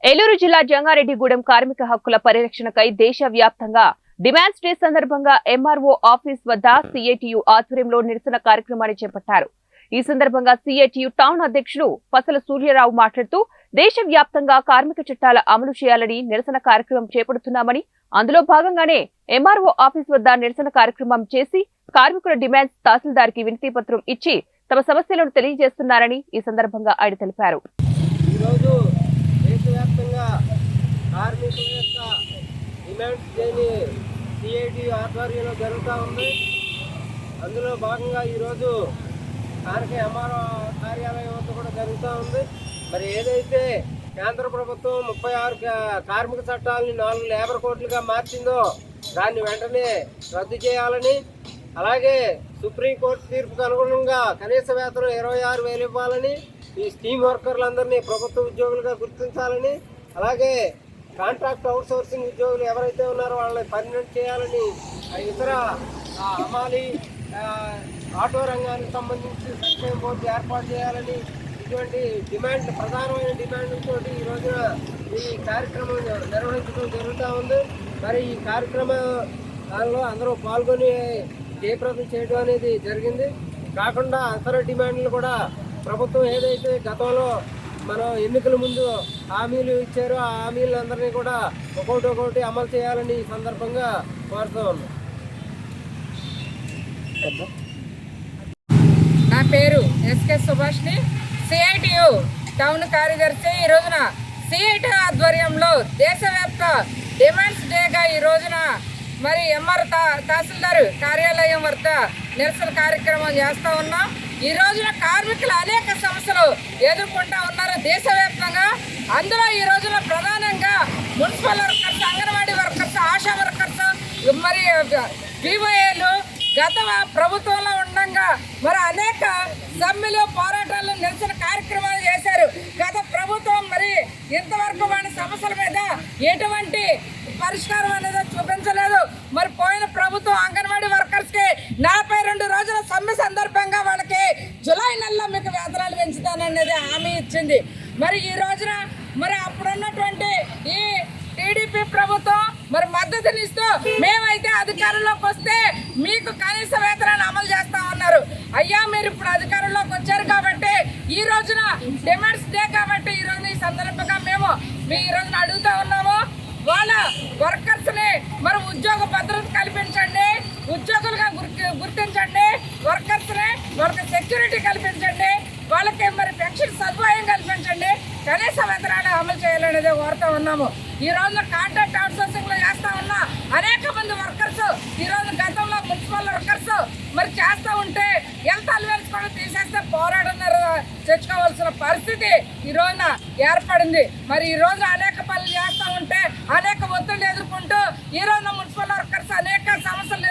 ఏలూరు జిల్లా జంగారెడ్డిగూడెం కార్మిక హక్కుల పరిరక్షణకై దేశవ్యాప్తంగా డిమాండ్స్ డే సందర్భంగా ఎంఆర్ఓ ఆఫీస్ వద్ద సిఐటియు ఆధ్వర్యంలో నిరసన కార్యక్రమాన్ని చేపట్టారు. ఈ సందర్భంగా సిఐటియు టౌన్ అధ్యక్షుడు పసల సూర్యరావు మాట్లాడుతూ దేశవ్యాప్తంగా కార్మిక చట్టాల అమలు చేయాలని నిరసన కార్యక్రమం చేపడుతున్నామని, అందులో భాగంగానే ఎంఆర్ఓ ఆఫీస్ వద్ద నిరసన కార్యక్రమం చేసి కార్మికుల డిమాండ్స్ తహసీల్దార్కి వినతి పత్రం ఇచ్చి తమ సమస్యలను తెలియజేస్తున్నారని ఈ సందర్భంగా ఆయన తెలిపారు. దేశవ్యాప్తంగా కార్మికుల యొక్క డిమాండ్స్ డేని సిఐటి ఆధ్వర్యంలో జరుగుతూ ఉంది. అందులో భాగంగా ఈరోజు స్థానిక ఎంఆర్ఓ కార్యాలయం వద్ద కూడా జరుగుతూ ఉంది. మరి ఏదైతే కేంద్ర ప్రభుత్వం 36 కార్మిక చట్టాలని 4 లేబర్ కోడ్లుగా మార్చిందో దాన్ని వెంటనే రద్దు చేయాలని, అలాగే సుప్రీంకోర్టు తీర్పుకు అనుగుణంగా కనీస వేతనం 26,000 ఇవ్వాలని, ఈ స్కీమ్ వర్కర్లందరినీ ప్రభుత్వ ఉద్యోగులుగా గుర్తించాలని, అలాగే కాంట్రాక్ట్ అవుట్సోర్సింగ్ ఉద్యోగులు ఎవరైతే ఉన్నారో వాళ్ళని పర్మనెంట్ చేయాలని, ఇతర హమాలి ఆటో రంగానికి సంబంధించి సంక్షేమ బోర్డు ఏర్పాటు చేయాలని, ఇటువంటి ప్రధానమైన డిమాండ్లతో ఈ రోజున ఈ కార్యక్రమం నిర్వహించడం జరుగుతూ ఉంది. మరి ఈ కార్యక్రమంలో అందరూ పాల్గొని జయప్రదం చేయడం అనేది జరిగింది. కాకుండా ఇతర డిమాండ్లు కూడా ప్రభుత్వం ఏదైతే గతంలో మనం ఎన్నికల ముందు హామీలు ఇచ్చారో ఆ హామీలందరినీ కూడా ఒక్కొక్కటి అమలు చేయాలని ఈ సందర్భంగా కోరుతూ ఉన్నాం. నా పేరు ఎస్కే సుభాష్ని, సిఐటియు టౌన్ కార్యదర్శి. ఈ రోజున సిఐటి ఆధ్వర్యంలో దేశవ్యాప్త డిమాండ్స్ డేగా ఈ రోజున మరి తహసీల్దార్ కార్యాలయం వద్ద నిరసన కార్యక్రమం చేస్తూ ఉన్నాం. ఈ రోజున కార్మికులు అనేక సమస్యలు ఎదుర్కొంటూ ఉన్నారు దేశవ్యాప్తంగా. అందులో ఈ రోజున ప్రధానంగా municipal workers, anganwadi workers, ASHA workers, మరి వివోఏలు గత ప్రభుత్వంలో ఉండగా మరి అనేక సమ్మెలు, పోరాటాలు, నిరసన కార్యక్రమాలు చేశారు. గత ప్రభుత్వం మరి ఇంతవరకు వాళ్ళ సమస్యల మీద ఎటువంటి పరిష్కారం అనేది చూపించలేదు. మరి పోయిన ప్రభుత్వం అంగన్వాడీ వర్కర్స్కి 42 రోజుల సమ్మె సందర్భంగా వాళ్ళకి జూలై నెలలో మీకు వేతనాలు పెంచుతాననేది హామీ ఇచ్చింది. మరి ఈ రోజున మరి అప్పుడున్నటువంటి ఈ టీడీపీ ప్రభుత్వం మరి మద్దతునిస్తూ మేమైతే అధికారంలోకి వస్తే మీకు కనీస వేతనాన్ని అమలు చేస్తా ఉన్నారు. అయ్యా, మీరు ఇప్పుడు అధికారంలోకి వచ్చారు కాబట్టి ఈ రోజున డిమాండ్స్ డే కాబట్టి ఈ రోజున ఈ సందర్భంగా మేము ఈ రోజున అడుగుతా ఉన్నాము, వాళ్ళ వర్కర్స్ని మరి ఉద్యోగ భద్రత కల్పించండి, ఉద్యోగులుగా గుర్తించండి, వర్కర్స్ని వాళ్ళకి సెక్యూరిటీ కల్పించండి, వాళ్ళకి మరి పెన్షన్ సదుపాయం కల్పించండి, కనీస వేతనాన్ని అమలు చేయాలనేది కోరుతూ ఉన్నాము. ఈ రోజున కాంట్రాక్ట్ అవుట్సోర్సింగ్లో చేస్తూ ఉన్న అనేక మంది వర్కర్స్ ఈ రోజు గతంలో మున్సిపల్ వర్కర్స్ మరి చేస్తూ ఉంటే హెల్త్ అలవెన్స్ కూడా తీసేస్తే పోరాటం తెచ్చుకోవాల్సిన పరిస్థితి ఈ రోజున ఏర్పడింది. మరి ఈ రోజు అనేక పనులు చేస్తూ ఉంటే అనేక ఒత్తిళ్లు ఎదుర్కొంటూ ఈ రోజున మున్సిపల్ వర్కర్స్ అనేక సమస్యలు